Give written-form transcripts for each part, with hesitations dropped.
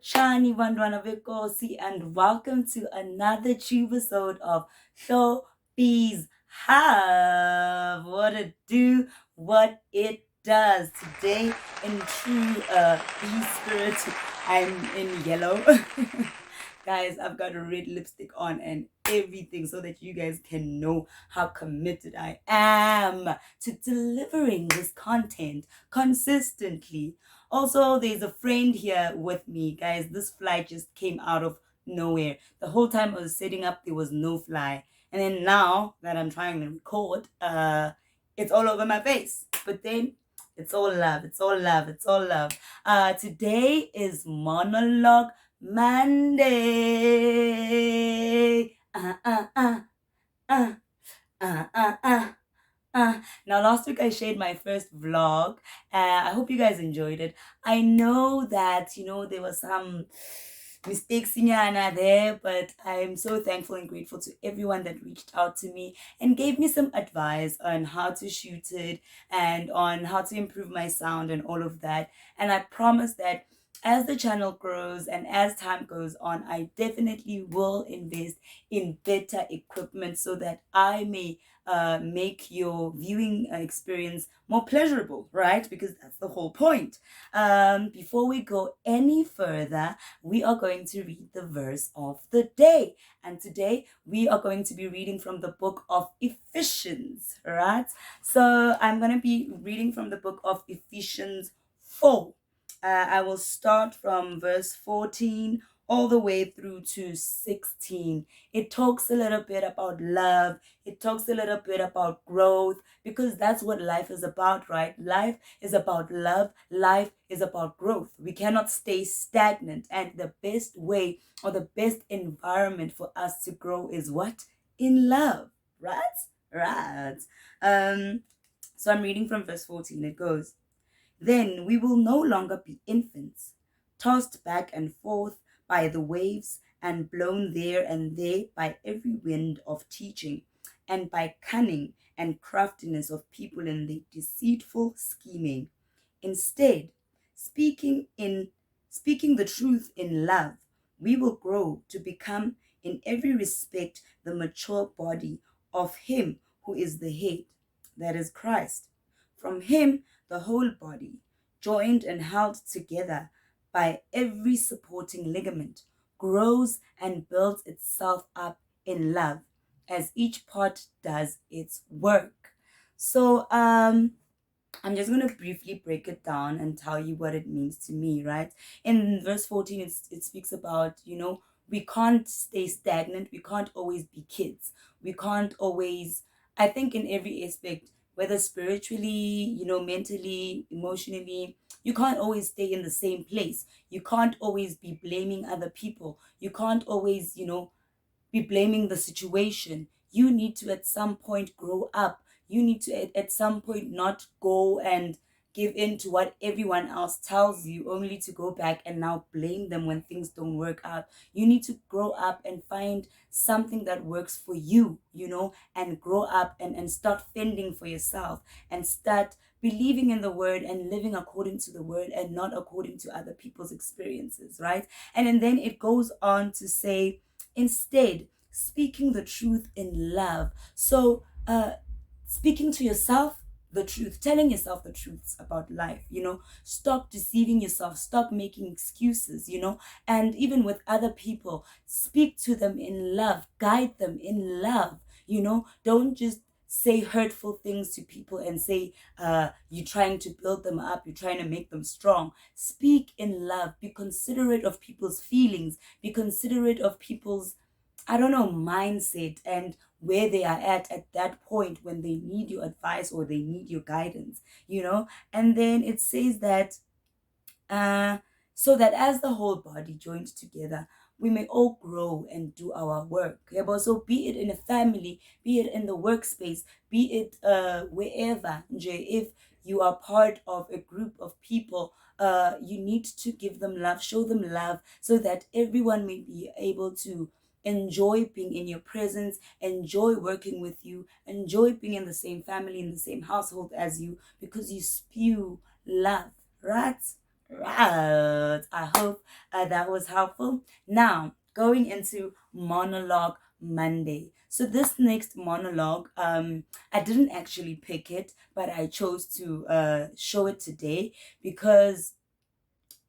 Chani Vandwana Vikosi, and welcome to another true episode of Show Bees Have. What it do, what it does. Today, in true bee spirit, I'm in yellow. Guys, I've got a red lipstick on and everything so that you guys can know how committed I am to delivering this content consistently. Also, there's a friend here with me, guys. This fly just came out of nowhere. The whole time I was setting up, there was no fly. And then now that I'm trying to record, it's all over my face. But then it's all love. It's all love. It's all love. Today is Monologue Monday. Uh, uh, uh. Now, last week I shared my first vlog. I hope you guys enjoyed it. I know that, there was some mistakes in Yana there, but I'm so thankful and grateful to everyone that reached out to me and gave me some advice on how to shoot it and on how to improve my sound and all of that. And I promise that as the channel grows and as time goes on, I definitely will invest in better equipment so that I may make your viewing experience more pleasurable, right? Because that's the whole point. Before we go any further, we are going to read the verse of the day. And today we are going to be reading from the book of Ephesians, right? So I'm going to be reading from the book of Ephesians 4. I will start from verse 14 all the way through to 16. It talks a little bit about love. It talks a little bit about growth because that's what life is about, right? Life is about love. Life is about growth. We cannot stay stagnant. And the best way or the best environment for us to grow is what? In love, right? Right. So I'm reading from verse 14. It goes, then we will no longer be infants, tossed back and forth by the waves and blown there and there by every wind of teaching, and by cunning and craftiness of people in the deceitful scheming. Instead, speaking the truth in love, we will grow to become in every respect the mature body of him who is the head, that is Christ. From him the whole body, joined and held together by every supporting ligament, grows and builds itself up in love as each part does its work. So I'm just going to briefly break it down and tell you what it means to me, right? In verse 14, it speaks about, we can't stay stagnant. We can't always be kids. We can't always, I think in every aspect, whether spiritually, mentally, emotionally, you can't always stay in the same place. You can't always be blaming other people. You can't always, be blaming the situation. You need to at some point grow up. You need to at some point not go and give in to what everyone else tells you only to go back and now blame them when things don't work out. You need to grow up and find something that works for you, and grow up and start fending for yourself and start believing in the word and living according to the word and not according to other people's experiences, right? And then it goes on to say, instead, speaking the truth in love. So, speaking to yourself the truth, telling yourself the truths about life, stop deceiving yourself, stop making excuses, and even with other people, speak to them in love, guide them in love, don't just say hurtful things to people and say you're trying to build them up, you're trying to make them strong. Speak in love, be considerate of people's feelings, be considerate of people's mindset and where they are at that point when they need your advice or they need your guidance, And then it says that, so that as the whole body joined together, we may all grow and do our work. Yeah, but so be it in a family, be it in the workspace, be it wherever, if you are part of a group of people, you need to give them love, show them love, so that everyone may be able to enjoy being in your presence, enjoy working with you, enjoy being in the same family, in the same household as you, because you spew love, right? Right. I hope that was helpful. Now, going into monologue Monday. So this next monologue, I didn't actually pick it, but I chose to show it today because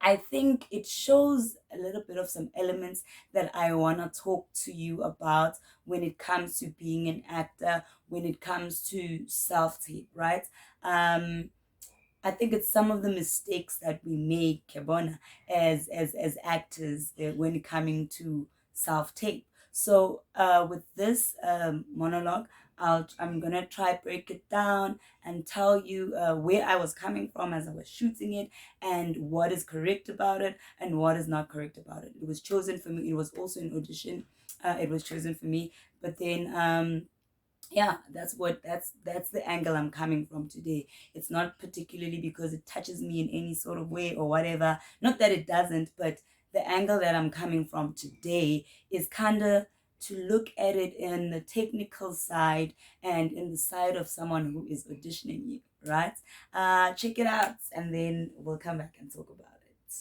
I think it shows a little bit of some elements that I want to talk to you about when it comes to being an actor, when it comes to self tape, right? Um, I think it's some of the mistakes that we make, Kebona, as actors when coming to self tape. So with this monologue, I'm gonna try break it down and tell you where I was coming from as I was shooting it and what is correct about it and what is not correct about it. It was chosen for me. It was also an audition. It was chosen for me, but then yeah, that's the angle I'm coming from today. It's not particularly because it touches me in any sort of way or whatever, not that it doesn't, but the angle that I'm coming from today is kind of to look at it in the technical side and in the side of someone who is auditioning you, right? Check it out and then we'll come back and talk about it.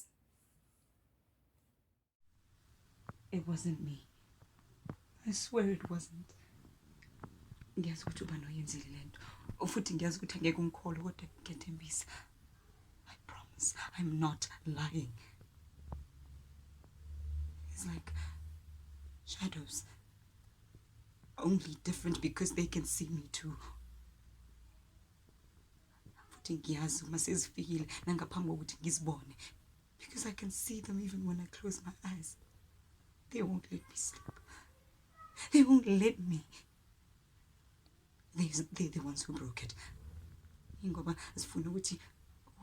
It wasn't me. I swear it wasn't. Ngiyazi ukuthi uba noyenzile le nto futhi ngiyazi ukuthi angeke ungikholwe kodwa ngiyethembisa. I promise I'm not lying. It's like shadows, only different because they can see me too. Futhi ngiyazi uma sezifikile nangaphambi kokuthi ngizibone because I can see them even when I close my eyes. They won't let me sleep. They won't let me. They're the ones who broke it. Ingoba zifuna ukuthi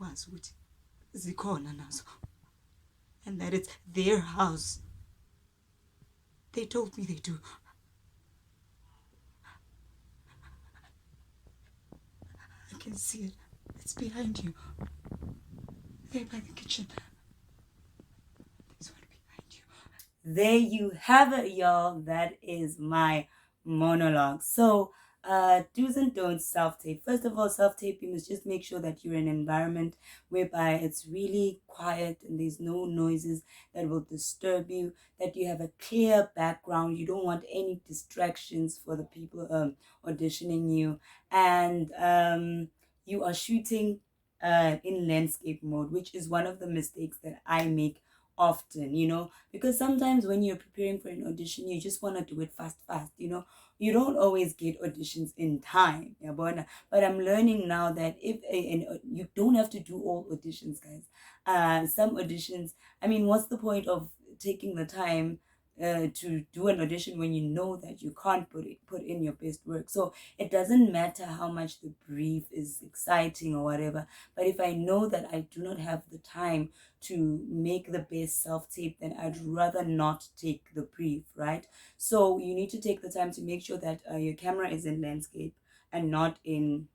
wazi ukuthi zikhona nazo. And that it's their house. They told me they do. I can see it. It's behind you. There by the kitchen. There's one behind you. There you have it, y'all. That is my monologue. So do's and don'ts self-tape. First of all, self-tape, you must just make sure that you're in an environment whereby it's really quiet and there's no noises that will disturb you, that you have a clear background. You don't want any distractions for the people auditioning you. And you are shooting in landscape mode, which is one of the mistakes that I make often, because sometimes when you're preparing for an audition, you just want to do it fast, you don't always get auditions in time, yabona. But I'm learning now that you don't have to do all auditions, guys. Some auditions, I mean, what's the point of taking the time to do an audition when you know that you can't put in your best work? So it doesn't matter how much the brief is exciting or whatever, but if I know that I do not have the time to make the best self tape, then I'd rather not take the brief, right? So you need to take the time to make sure that your camera is in landscape and not in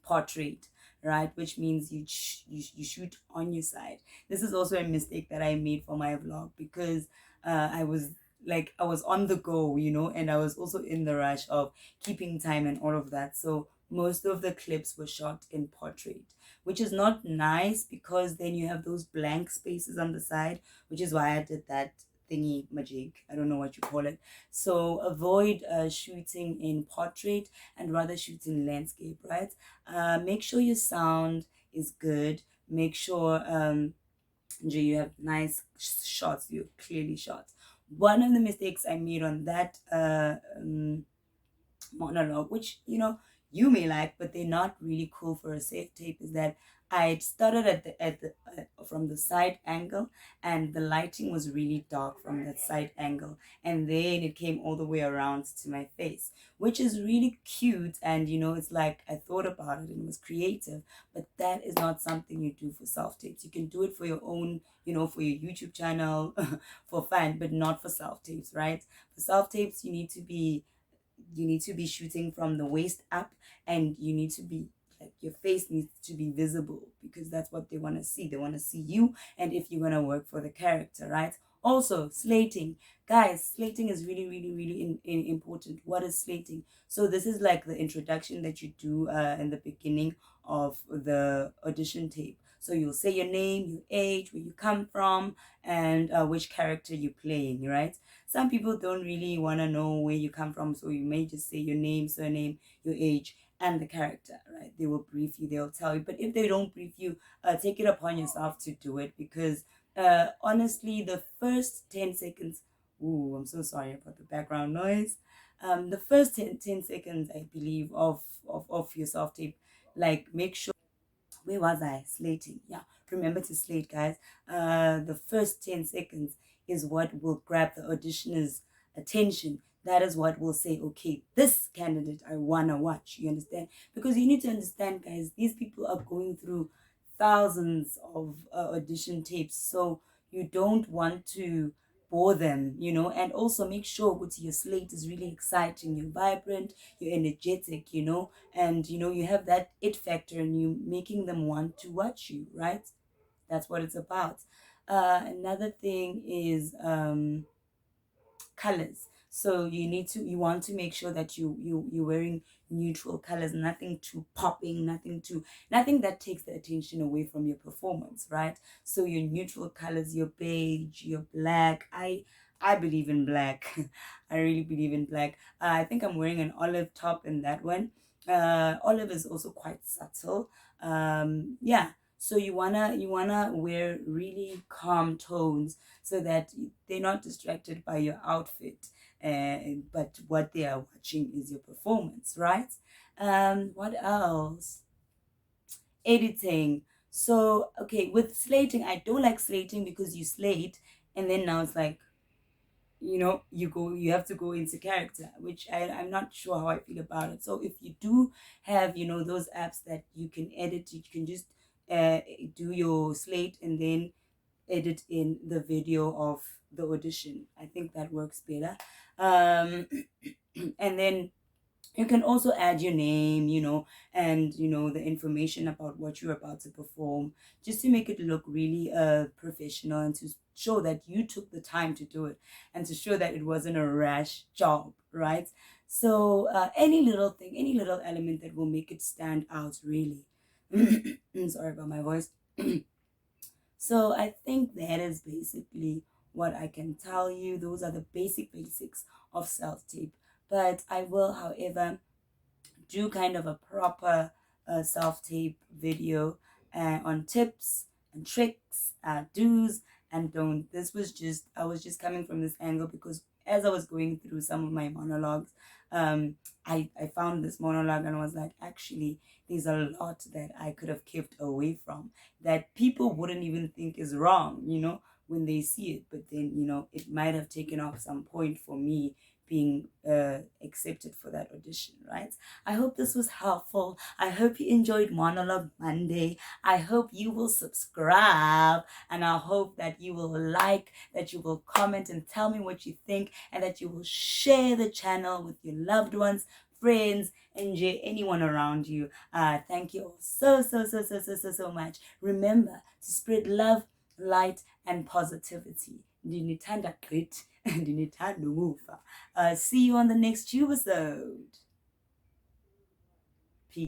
portrait, right? Which means you shoot on your side. This is also a mistake that I made for my vlog because I was on the go, and I was also in the rush of keeping time and all of that. So most of the clips were shot in portrait, which is not nice because then you have those blank spaces on the side, which is why I did that thingy magic. I don't know what you call it. So avoid shooting in portrait and rather shoot in landscape, right? Make sure your sound is good. Make sure you have nice shots. You clearly shots. One of the mistakes I made on that monologue, which you may like, but they're not really cool for a safe tape, is that I started at the from the side angle, and the lighting was really dark from that side angle, and then it came all the way around to my face, which is really cute, and it's like I thought about it and it was creative, but that is not something you do for self tapes. You can do it for your own, for your YouTube channel, for fun, but not for self tapes, right? For self tapes, you need to be shooting from the waist up, and you need to be like, your face needs to be visible because that's what they want to see. They want to see you and if you're going to work for the character, right? Also, slating. Guys, slating is really, really, really important. What is slating? So this is like the introduction that you do in the beginning of the audition tape. So you'll say your name, your age, where you come from, and which character you're playing, right? Some people don't really want to know where you come from, so you may just say your name, surname, your age, and the character, right? They will brief you, they'll tell you. But if they don't brief you, take it upon yourself to do it, because honestly, the first 10 seconds, ooh, I'm so sorry about the background noise. The first 10 seconds, I believe, of your self tape, like make sure, where was I? Slating. Yeah. Remember to slate, guys. The first 10 seconds is what will grab the auditioner's attention. That is what will say, okay, this candidate I wanna watch. You understand? Because you need to understand, guys, these people are going through thousands of audition tapes. So you don't want to bore them, and also make sure with your slate is really exciting, you're vibrant, you're energetic, and you have that it factor and you making them want to watch you, right? That's what it's about. Another thing is colors. So you want to make sure that you're wearing neutral colors, nothing too popping, nothing that takes the attention away from your performance, right? So your neutral colors, your beige, your black. I believe in black. I really believe in black. I think I'm wearing an olive top in that one. Olive is also quite subtle. Yeah. So you wanna wear really calm tones so that they're not distracted by your outfit, but what they are watching is your performance, right? What else? Editing. So, okay, with slating, I don't like slating because you slate, and then now it's like, you have to go into character, which I'm not sure how I feel about it. So if you do have, those apps that you can edit, you can just uh, do your slate and then edit in the video of the audition. I think that works better. Um, and then you can also add your name, and the information about what you're about to perform, just to make it look really professional and to show that you took the time to do it and to show that it wasn't a rash job, right? So any little thing, any little element that will make it stand out, really. Sorry about my voice. So I think that is basically what I can tell you. Those are the basics of self tape. But I will, however, do kind of a proper self tape video on tips and tricks, do's and don't. I was just coming from this angle because as I was going through some of my monologues, I found this monologue and I was like, actually, there's a lot that I could have kept away from that people wouldn't even think is wrong, when they see it. But then, it might have taken off some point for me being accepted for that audition, right? I hope this was helpful. I hope you enjoyed Monologue Monday. I hope you will subscribe, and I hope that you will like, that you will comment and tell me what you think, and that you will share the channel with your loved ones, friends, and anyone around you. Thank you all so much. Remember to spread love, light, and positivity. Ndinithanda gqithi, ndinithanda umufa. See you on the next episode. Peace.